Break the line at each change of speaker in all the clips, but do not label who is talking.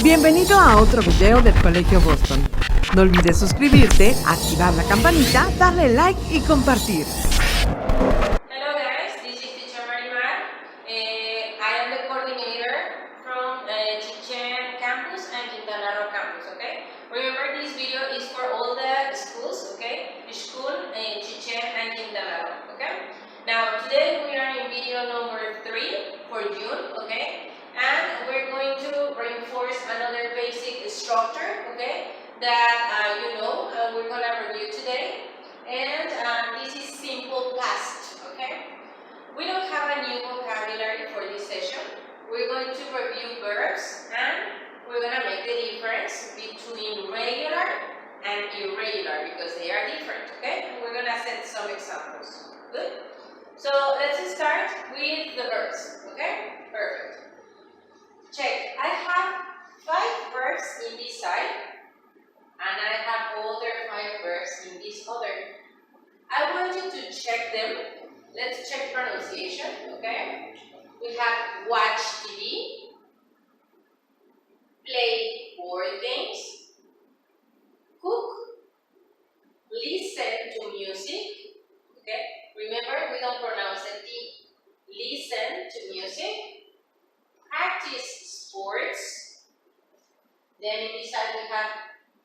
Bienvenido a otro video del Colegio Boston. No olvides suscribirte, activar la campanita, darle like y compartir.
Hello guys, this is teacher Primaria. I am the coordinator from Chichen campus and Quintana Roo campus, okay? Remember, this video is for all the schools, okay? The school in Chichen and Quintana Roo, okay? Now, today we are in video number 3 for June, okay? And we're going to reinforce another basic structure, okay? That you know, we're gonna review today. And this is simple past, okay? We don't have a new vocabulary for this session. We're going to review verbs and we're going to make the difference between regular and irregular because they are different, okay? We're going to set some examples. Good? So let's start with the verbs, okay? Perfect. Check. I have 5 verbs in this side and I have other 5 verbs in this other. I want you to check them. Let's check pronunciation, okay? We have watch TV, play board games, cook, listen to music, okay? Remember, we don't pronounce the T. Listen to music, practice sports. Then in this side we have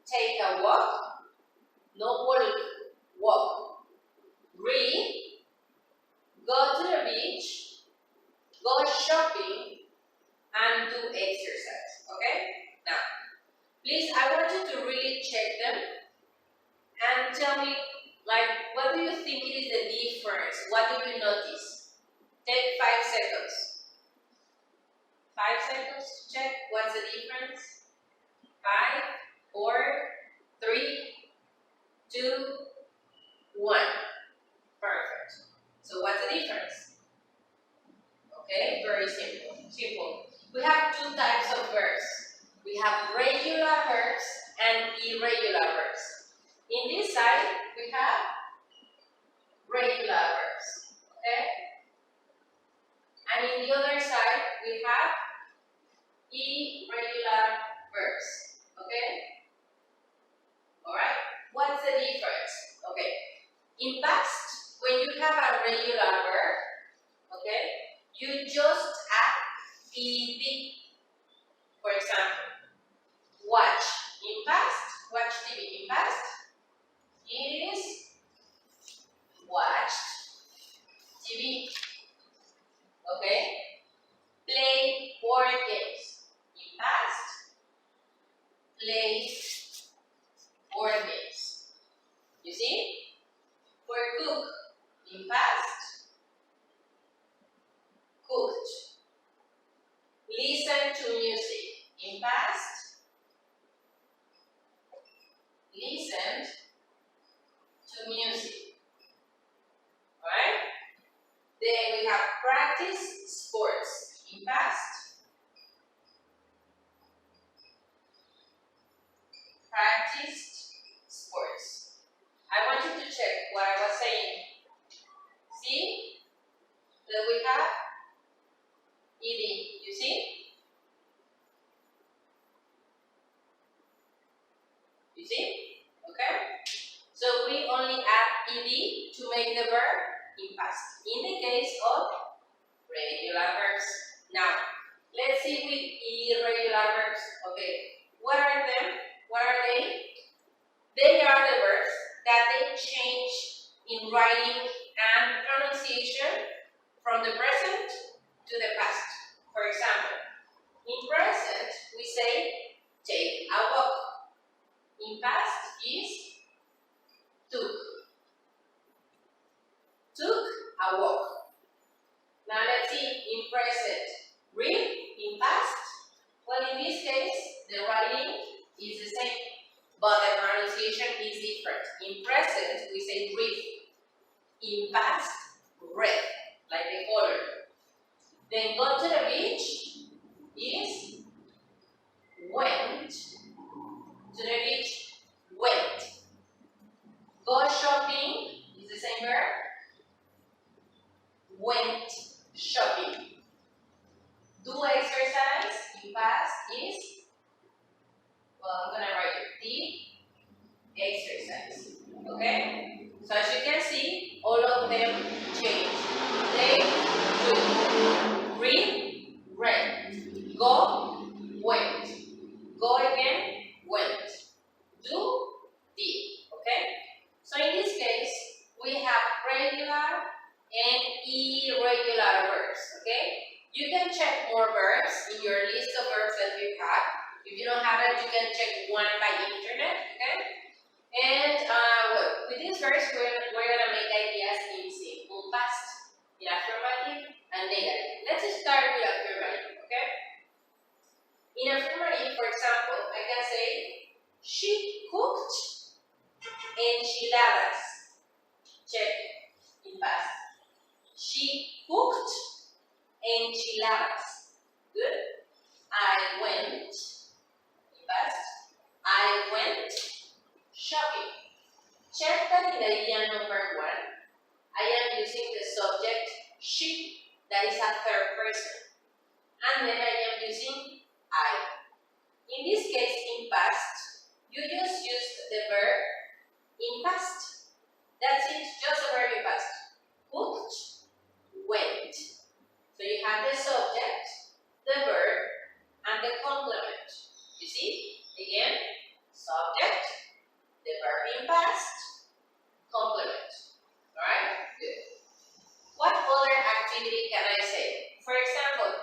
take a walk, no walk, read, go to the beach, go shopping, and do exercise, okay? Now, please, I want you to really check them and tell me, like, what do you think it is the difference? What do you notice? Take 5 seconds. 5 seconds to check what's the difference. 5, 4, 3, 2, 1. Perfect. So what's the difference? Okay, very simple. We have 2 types of verbs. We have regular verbs and irregular verbs. In this side, we have regular verbs. Okay? And in the other side, we have irregular verbs. Okay? Alright? What's the difference? Okay. In past, when you have a regular verb, okay, you just add ed. For example, watch in past, watch TV in past is watched TV. Okay? Play board games in past, play board games. You see? For cook in past, cooked. Listen to music in past, listened to music. Alright? Then we have practice sports in past, practiced sports. I want you to check what I was saying. See that we have ed. You see? You see? Okay? So we only add ed to make the verb in past. In the case of regular verbs. Now, let's see with irregular verbs. Okay. What are them? What are they? They are the verbs that they change in writing and pronunciation from the present to the past. For example, in present, we say take a walk. In past is took. Took a walk. Now let's see, in present, read. In past, well, in this case, the writing is the same, but the pronunciation is different. In present, we say read. In past, read, like the color. Then go to the beach is went. To the beach, went. Go shopping is the same verb. Went shopping. Do exercise in is, well, I'm gonna write it, the exercise. Okay? So as you can see, all of them change. They do. Read, read. Go, went. Go again, went. Do, did. Okay? So in this case, we have regular and irregular verbs. Okay? You can check more verbs in your list of verbs that you have. If you don't have it, you can check one by internet. Okay? And with this verse, we're going to make ideas in simple past, in affirmative and negative. Let's start with affirmative, okay? In affirmative, for example, I can say, she cooked enchiladas. Check in past. She cooked enchiladas. Good. I went, in past, I went shopping. Check that in the idea number 1, I am using the subject she, that is a third person. And then I am using I. In this case, in past, you just use the verb in past. That's it, just a verb in past. Cooked, went. So you have the subject, the verb, and the complement. You see? Again, subject, the verb in past, complement. Alright? Good. What other activity can I say? For example,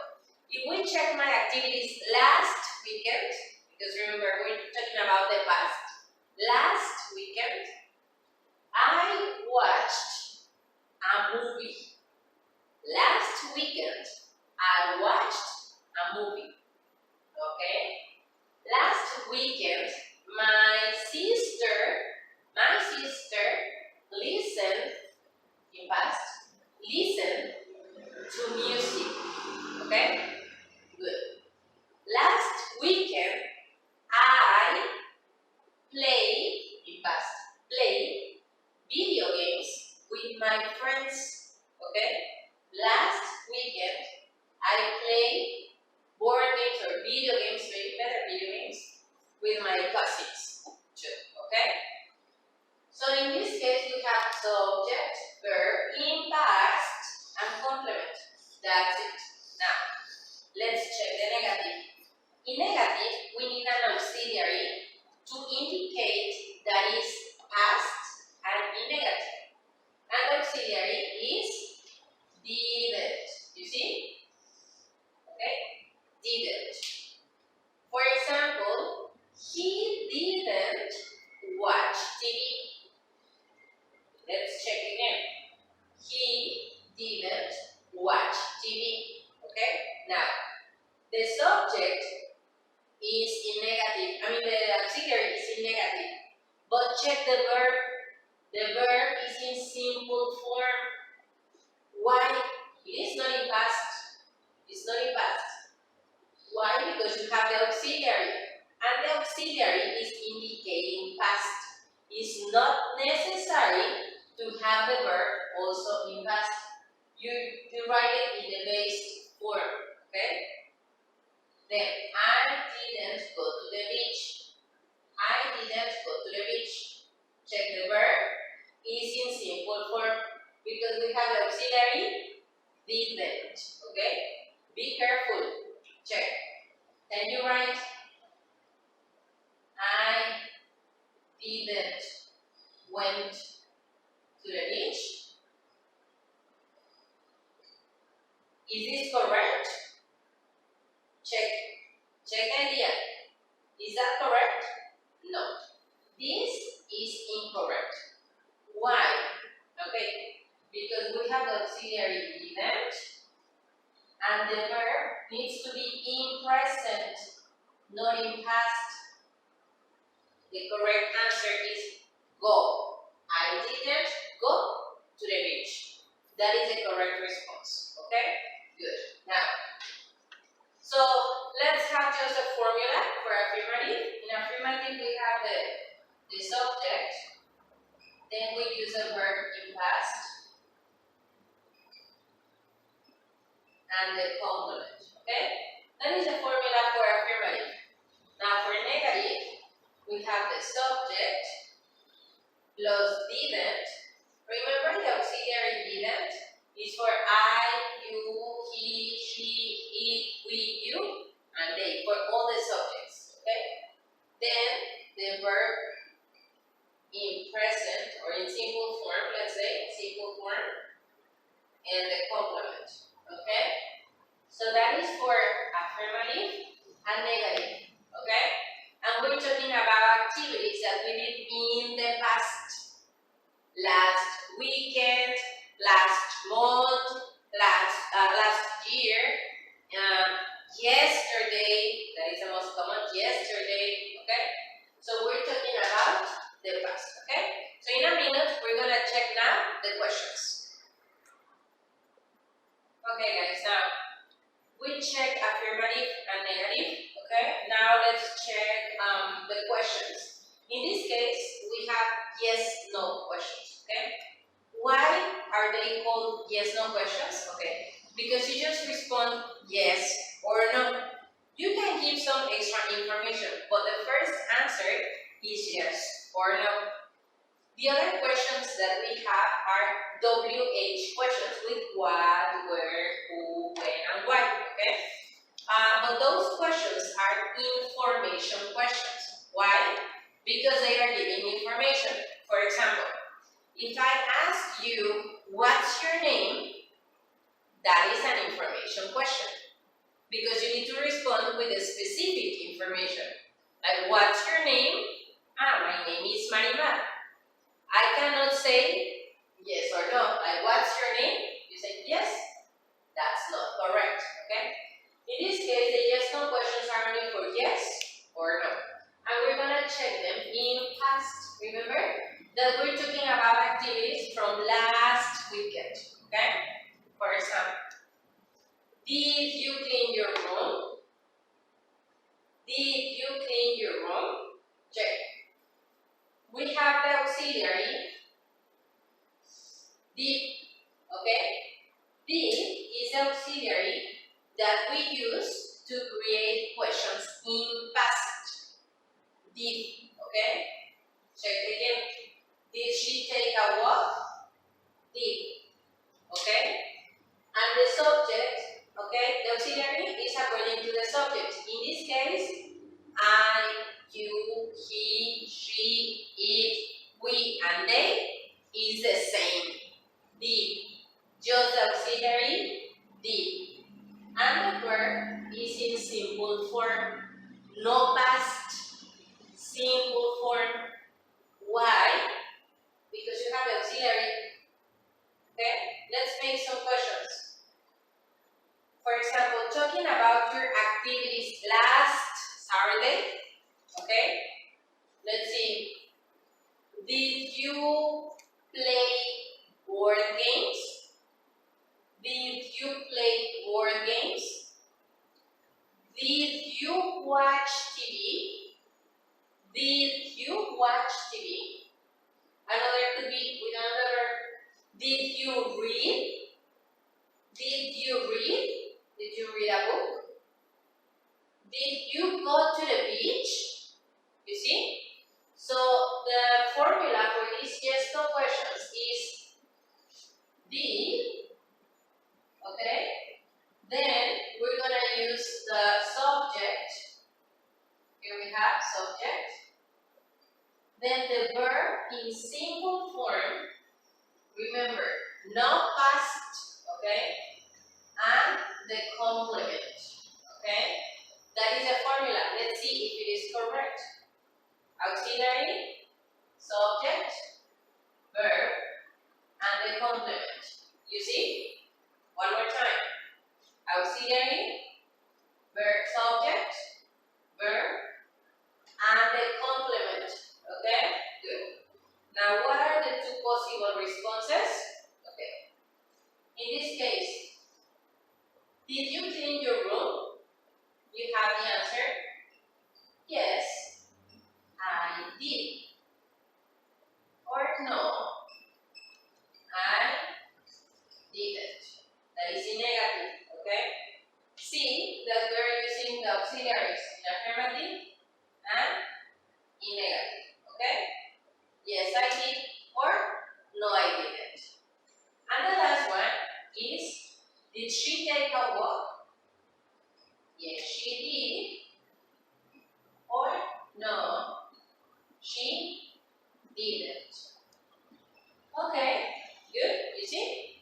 if we check my activities last weekend, because remember we're talking about the past, last weekend, I watched a movie. Last weekend, I watched a movie. Okay? Last weekend, my sister listened, in past, listened to music. Okay? Good. Last weekend, I played, in past, played video games with my friends. Okay? Last weekend, I played board games or video games, maybe better video games, with my cousins too. Okay? So in this case, we have subject, verb, in past, and complement. That's it. Now, let's check the negative. In negative, we need an auxiliary to indicate that is past and in negative. And auxiliary is didn't. You see? Okay? Didn't. For example, he didn't watch TV. Let's check again. He didn't watch TV. Okay? Now, the subject is in negative. I mean, the auxiliary is in negative. But check the verb. The verb is in simple form. Why? It is not in past. It's not in past. Why? Because you have the auxiliary. And the auxiliary is indicating past. It's not necessary to have the verb also in past. You write it in the base form. Okay? Then, I didn't go to the beach. I didn't go to the beach. Check the verb is in simple form because we have the auxiliary didn't. Okay? Be careful. Check. Can you write? I didn't went to the beach. Is this correct? Check. Check the idea. Is that correct? No. This is incorrect. Why? Okay. Because we have the auxiliary didn't and the verb needs to be in present, not in past. The correct answer is go. I didn't go to the beach. That is the correct response. Okay? Good. Now, so let's have just a formula for affirmative. In affirmative, we have the subject, then we use a verb in past, and the complement. Okay? That is the formula for affirmative. plus didn't. Remember the auxiliary didn't is for I, you, he, she, it, we, you, and they, for all the subjects, okay? Then the verb in present or in simple form, let's say, simple form, and the complement, okay? So that is for affirmative and negative, okay? And we're talking about activities that we did in the past. Last weekend, last month, last year, yesterday, that is the most common, yesterday, okay? So we're talking about the past, okay? So in a minute, we're gonna check now the questions. Okay guys, now we check affirmative and negative, okay? Now let's check the questions. In this case, we have yes-no questions, okay? Why are they called yes-no questions? Okay, because you just respond yes or no. You can give some extra information, but the first answer is yes or no. The other questions that we have are WH questions with what, where, who, when, and why, okay? But those questions are information questions. Why? Because they are giving information. For example, if I ask you, what's your name? That is an information question. Because you need to respond with a specific information. Like, what's your name? My name is Marimar. I cannot say yes or no. Like, what's your name? You say yes. That's not correct, okay? In this case, the yes-no questions are only for yes or no. And we're gonna check them in past. Remember that we're talking about activities from last weekend, okay? For example, did you clean your room? Did you clean your room? Check. We have the auxiliary did, okay? Did is the auxiliary that we use to create questions in past. Did, okay? Check again. Did she take a walk? Did, okay? And the subject, okay, the auxiliary is according to the subject. In this case, I, you, he, she, it, we, and they is the same. Did. Just the auxiliary, did. And the verb is in simple form. No past, simple form. Why? Because you have the auxiliary. Okay? Let's make some questions. For example, talking about your activities last Saturday. Okay? Let's see. Did you play board games? Did you play board games? Did you watch TV? Did you watch TV? Another could be with another verb. Did you read? Did you read? Did you read a book? Did you go to the beach? You see? So the formula for these yes/no questions is did, okay? Then we're gonna use the subject. Here we have subject. Then the verb in simple form. Remember, no past, okay? And the complement, okay? That is the formula. Let's see if it is correct. Auxiliary, subject, verb, and the complement. You see? One more time. Auxiliary, verb, subject, verb, and the complement. Okay? Good. Now, what are the two possible responses? Okay. In this case, did you clean your room? You have the answer. Yes, I did. Or no, I didn't. That is in negative, okay? See that we are using the auxiliaries in affirmative and in negative, okay? Yes, I did. she did, or no, she didn't. Okay, good, easy.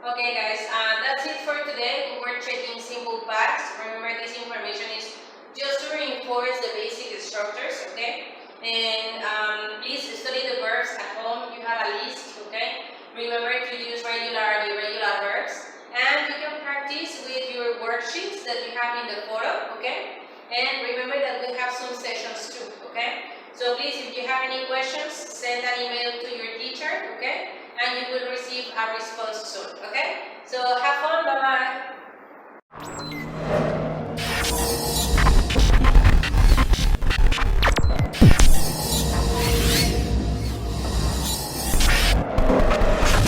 Okay guys, that's it for today. We were checking simple past. Remember, this information is just to reinforce the basic structures, okay? And please study the verbs at home. You have a list, okay? Remember to use regular and irregular verbs. And you can practice with your worksheets that you have in the photo, okay? And remember that we have some sessions too, okay? So please, if you have any questions, send an email to your teacher, okay? And you will receive a response soon, okay? So have fun, bye-bye.